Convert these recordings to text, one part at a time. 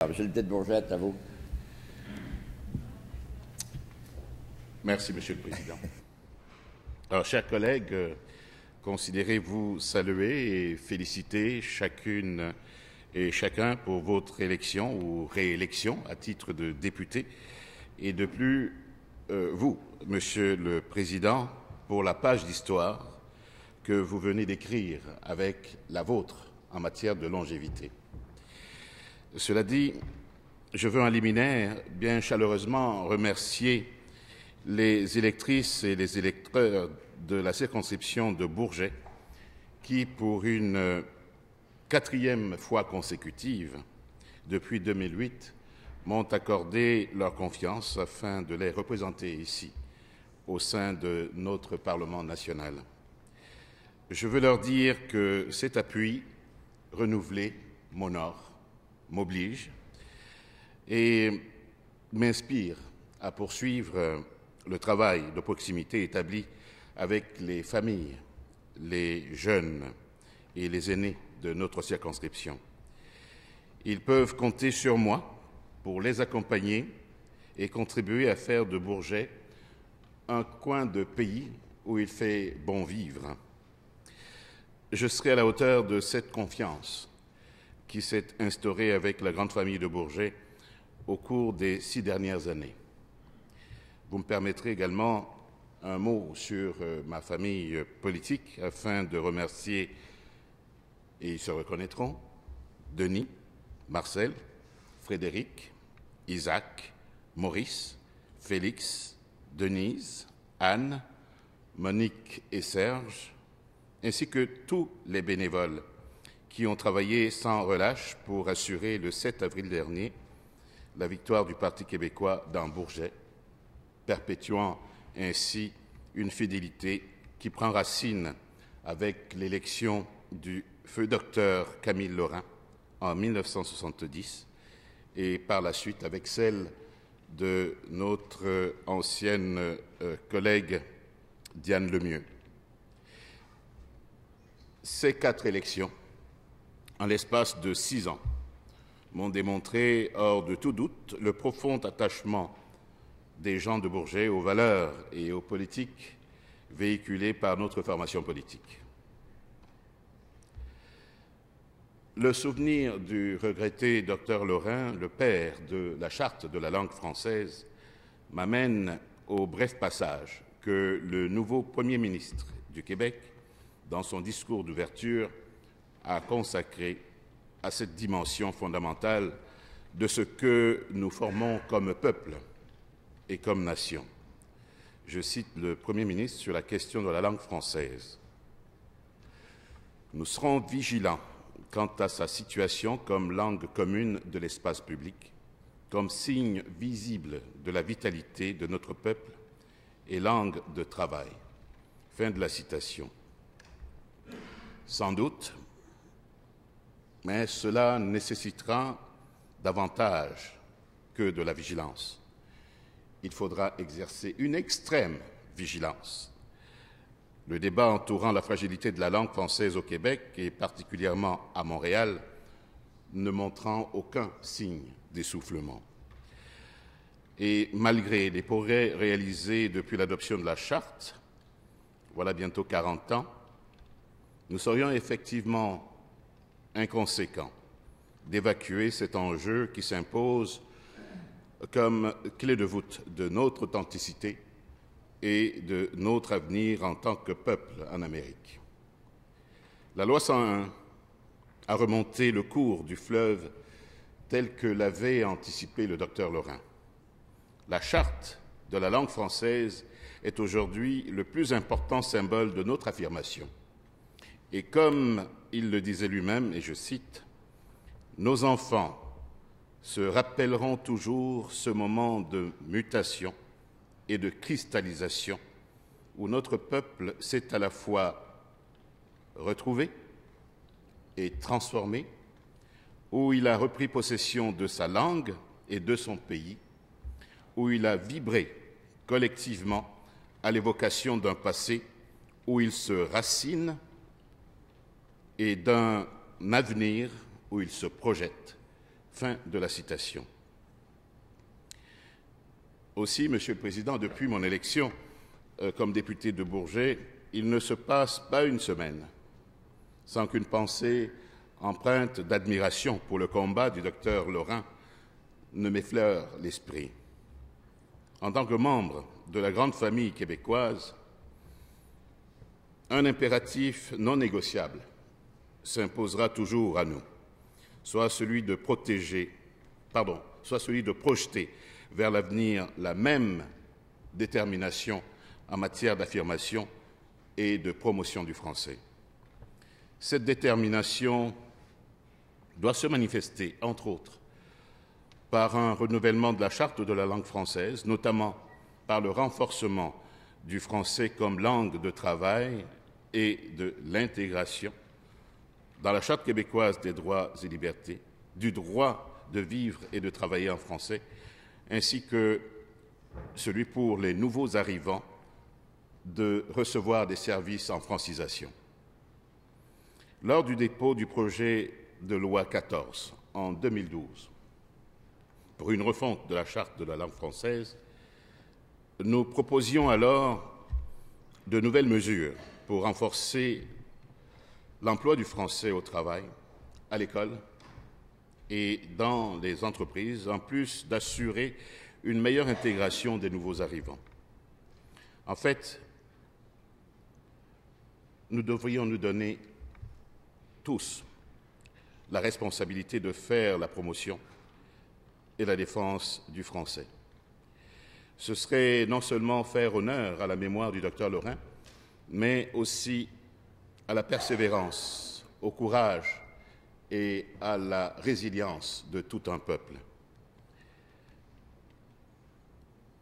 Monsieur le Tête-Bourgette, à vous. Merci, Monsieur le Président. Alors, chers collègues, considérez-vous saluer et féliciter chacune et chacun pour votre élection ou réélection à titre de député, et de plus, vous, Monsieur le Président, pour la page d'histoire que vous venez d'écrire avec la vôtre en matière de longévité. Cela dit, je veux en liminaire bien chaleureusement remercier les électrices et les électeurs de la circonscription de Bourget qui, pour une 4e fois consécutive depuis 2008, m'ont accordé leur confiance afin de les représenter ici, au sein de notre Parlement national. Je veux leur dire que cet appui renouvelé m'honore, m'oblige et m'inspire à poursuivre le travail de proximité établi avec les familles, les jeunes et les aînés de notre circonscription. Ils peuvent compter sur moi pour les accompagner et contribuer à faire de Bourget un coin de pays où il fait bon vivre. Je serai à la hauteur de cette confiance qui s'est instaurée avec la grande famille de Bourget au cours des 6 dernières années. Vous me permettrez également un mot sur ma famille politique afin de remercier, et ils se reconnaîtront, Denis, Marcel, Frédéric, Isaac, Maurice, Félix, Denise, Anne, Monique et Serge, ainsi que tous les bénévoles qui ont travaillé sans relâche pour assurer le 7 avril dernier la victoire du Parti québécois dans Bourget, perpétuant ainsi une fidélité qui prend racine avec l'élection du feu docteur Camille Lorrain en 1970 et par la suite avec celle de notre ancienne collègue Diane Lemieux. Ces 4 élections, en l'espace de 6 ans, m'ont démontré, hors de tout doute, le profond attachement des gens de Bourget aux valeurs et aux politiques véhiculées par notre formation politique. Le souvenir du regretté Dr Lorrain, le père de la Charte de la langue française, m'amène au bref passage que le nouveau Premier ministre du Québec, dans son discours d'ouverture, a consacré à cette dimension fondamentale de ce que nous formons comme peuple et comme nation. Je cite le Premier ministre sur la question de la langue française. « Nous serons vigilants quant à sa situation comme langue commune de l'espace public, comme signe visible de la vitalité de notre peuple et langue de travail. » Fin de la citation. Sans doute, mais cela nécessitera davantage que de la vigilance. Il faudra exercer une extrême vigilance. Le débat entourant la fragilité de la langue française au Québec, et particulièrement à Montréal, ne montrant aucun signe d'essoufflement. Et malgré les progrès réalisés depuis l'adoption de la Charte, voilà bientôt 40 ans, nous serions effectivement inconséquents d'évacuer cet enjeu qui s'impose comme clé de voûte de notre authenticité et de notre avenir en tant que peuple en Amérique. La loi 101 a remonté le cours du fleuve tel que l'avait anticipé le docteur Lorrain. La Charte de la langue française est aujourd'hui le plus important symbole de notre affirmation. Et comme il le disait lui-même, et je cite, « Nos enfants se rappelleront toujours ce moment de mutation et de cristallisation où notre peuple s'est à la fois retrouvé et transformé, où il a repris possession de sa langue et de son pays, où il a vibré collectivement à l'évocation d'un passé où il se racine et d'un avenir où il se projette Fin de la citation. Aussi, Monsieur le Président, depuis mon élection comme député de Bourget, il ne se passe pas une semaine sans qu'une pensée empreinte d'admiration pour le combat du docteur Lorrain ne m'effleure l'esprit. En tant que membre de la grande famille québécoise, un impératif non négociable s'imposera toujours à nous, soit celui de projeter vers l'avenir la même détermination en matière d'affirmation et de promotion du français. Cette détermination doit se manifester, entre autres, par un renouvellement de la charte de la langue française, notamment par le renforcement du français comme langue de travail et de l'intégration dans la charte québécoise des droits et libertés, du droit de vivre et de travailler en français, ainsi que celui pour les nouveaux arrivants de recevoir des services en francisation. Lors du dépôt du projet de loi 14 en 2012, pour une refonte de la charte de la langue française, nous proposions alors de nouvelles mesures pour renforcer l'emploi du français au travail, à l'école et dans les entreprises, en plus d'assurer une meilleure intégration des nouveaux arrivants. En fait, nous devrions nous donner tous la responsabilité de faire la promotion et la défense du français. Ce serait non seulement faire honneur à la mémoire du docteur Lorrain, mais aussi à la persévérance, au courage et à la résilience de tout un peuple.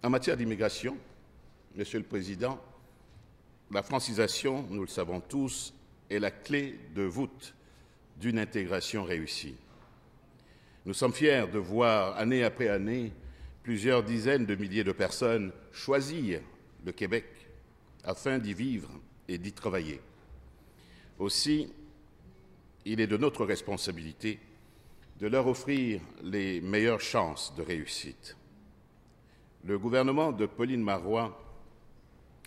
En matière d'immigration, Monsieur le Président, la francisation, nous le savons tous, est la clé de voûte d'une intégration réussie. Nous sommes fiers de voir, année après année, plusieurs dizaines de milliers de personnes choisir le Québec afin d'y vivre et d'y travailler. Aussi, il est de notre responsabilité de leur offrir les meilleures chances de réussite. Le gouvernement de Pauline Marois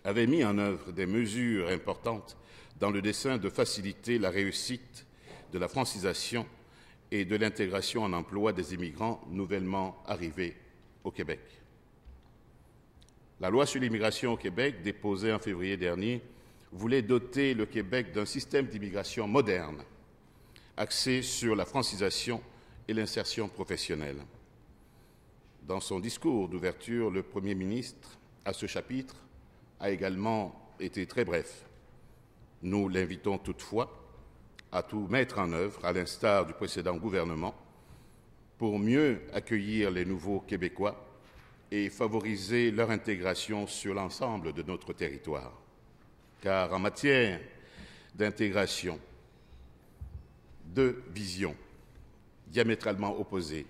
avait mis en œuvre des mesures importantes dans le dessein de faciliter la réussite de la francisation et de l'intégration en emploi des immigrants nouvellement arrivés au Québec. La loi sur l'immigration au Québec, déposée en février dernier, voulait doter le Québec d'un système d'immigration moderne, axé sur la francisation et l'insertion professionnelle. Dans son discours d'ouverture, le Premier ministre, à ce chapitre, a également été très bref. Nous l'invitons toutefois à tout mettre en œuvre, à l'instar du précédent gouvernement, pour mieux accueillir les nouveaux Québécois et favoriser leur intégration sur l'ensemble de notre territoire. Car en matière d'intégration, deux visions diamétralement opposées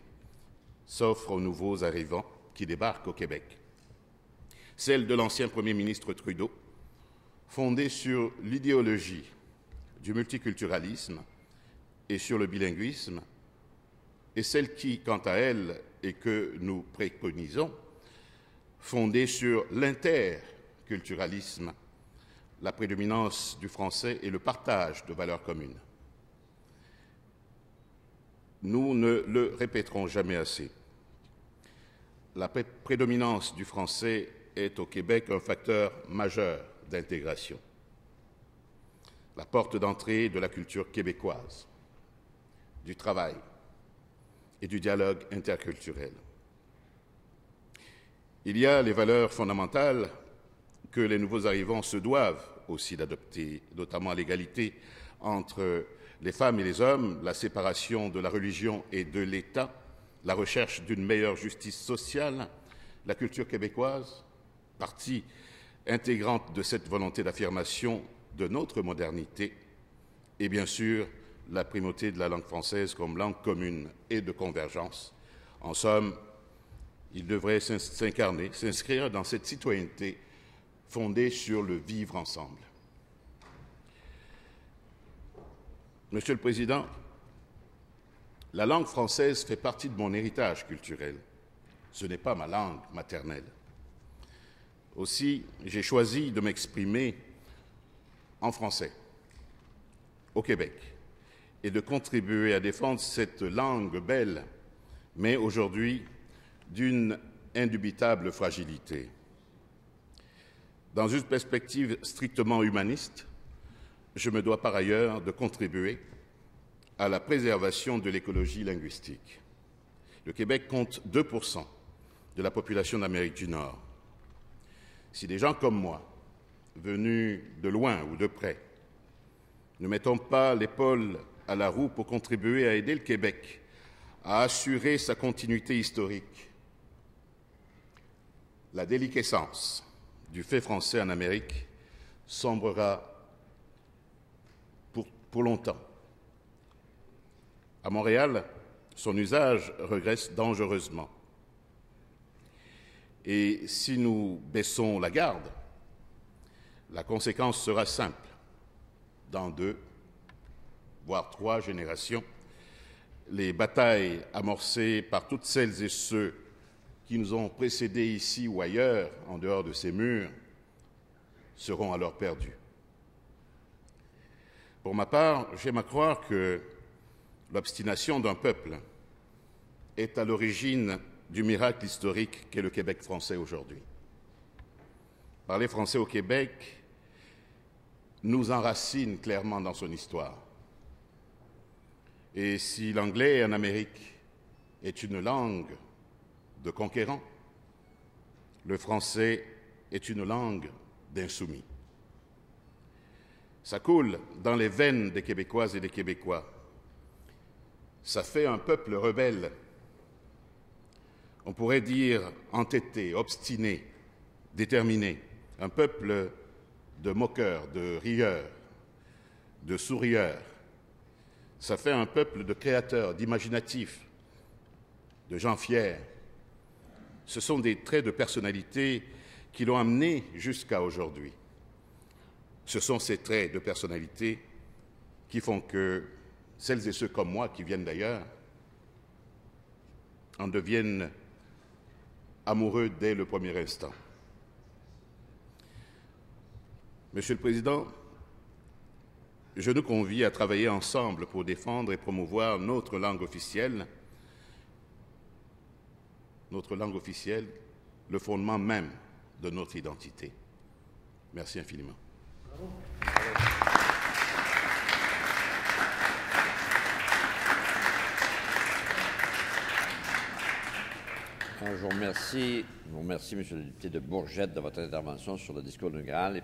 s'offrent aux nouveaux arrivants qui débarquent au Québec. Celle de l'ancien Premier ministre Trudeau, fondée sur l'idéologie du multiculturalisme et sur le bilinguisme, et celle qui, quant à elle, et que nous préconisons, fondée sur l'interculturalisme, la prédominance du français et le partage de valeurs communes. Nous ne le répéterons jamais assez. La prédominance du français est au Québec un facteur majeur d'intégration, la porte d'entrée de la culture québécoise, du travail et du dialogue interculturel. Il y a les valeurs fondamentales que les nouveaux arrivants se doivent aussi d'adopter, notamment l'égalité entre les femmes et les hommes, la séparation de la religion et de l'État, la recherche d'une meilleure justice sociale, la culture québécoise, partie intégrante de cette volonté d'affirmation de notre modernité, et bien sûr la primauté de la langue française comme langue commune et de convergence. En somme, il devrait s'incarner, s'inscrire dans cette citoyenneté fondée sur le vivre ensemble. Monsieur le Président, La langue française fait partie de mon héritage culturel. Ce n'est pas ma langue maternelle. Aussi, j'ai choisi de m'exprimer en français, au Québec, et de contribuer à défendre cette langue belle, mais aujourd'hui d'une indubitable fragilité. Dans une perspective strictement humaniste, je me dois par ailleurs de contribuer à la préservation de l'écologie linguistique. Le Québec compte 2% de la population d'Amérique du Nord. Si des gens comme moi, venus de loin ou de près, ne mettons pas l'épaule à la roue pour contribuer à aider le Québec à assurer sa continuité historique, la déliquescence du fait français en Amérique sombrera pour longtemps. À Montréal, son usage régresse dangereusement. Et si nous baissons la garde, la conséquence sera simple. Dans 2, voire 3 générations, les batailles amorcées par toutes celles et ceux qui nous ont précédés ici ou ailleurs, en dehors de ces murs, seront alors perdues. Pour ma part, j'aime à croire que l'obstination d'un peuple est à l'origine du miracle historique qu'est le Québec français aujourd'hui. Parler français au Québec nous enracine clairement dans son histoire. Et si l'anglais en Amérique est une langue de conquérants, le français est une langue d'insoumis. Ça coule dans les veines des Québécoises et des Québécois. Ça fait un peuple rebelle. On pourrait dire entêté, obstiné, déterminé. Un peuple de moqueurs, de rieurs, de sourieurs. Ça fait un peuple de créateurs, d'imaginatifs, de gens fiers. Ce sont des traits de personnalité qui l'ont amené jusqu'à aujourd'hui. Ce sont ces traits de personnalité qui font que celles et ceux comme moi qui viennent d'ailleurs en deviennent amoureux dès le premier instant. Monsieur le Président, je nous convie à travailler ensemble pour défendre et promouvoir notre langue officielle, le fondement même de notre identité. Merci infiniment. Je vous remercie, M. le député de Bourgette, de votre intervention sur le discours inaugural.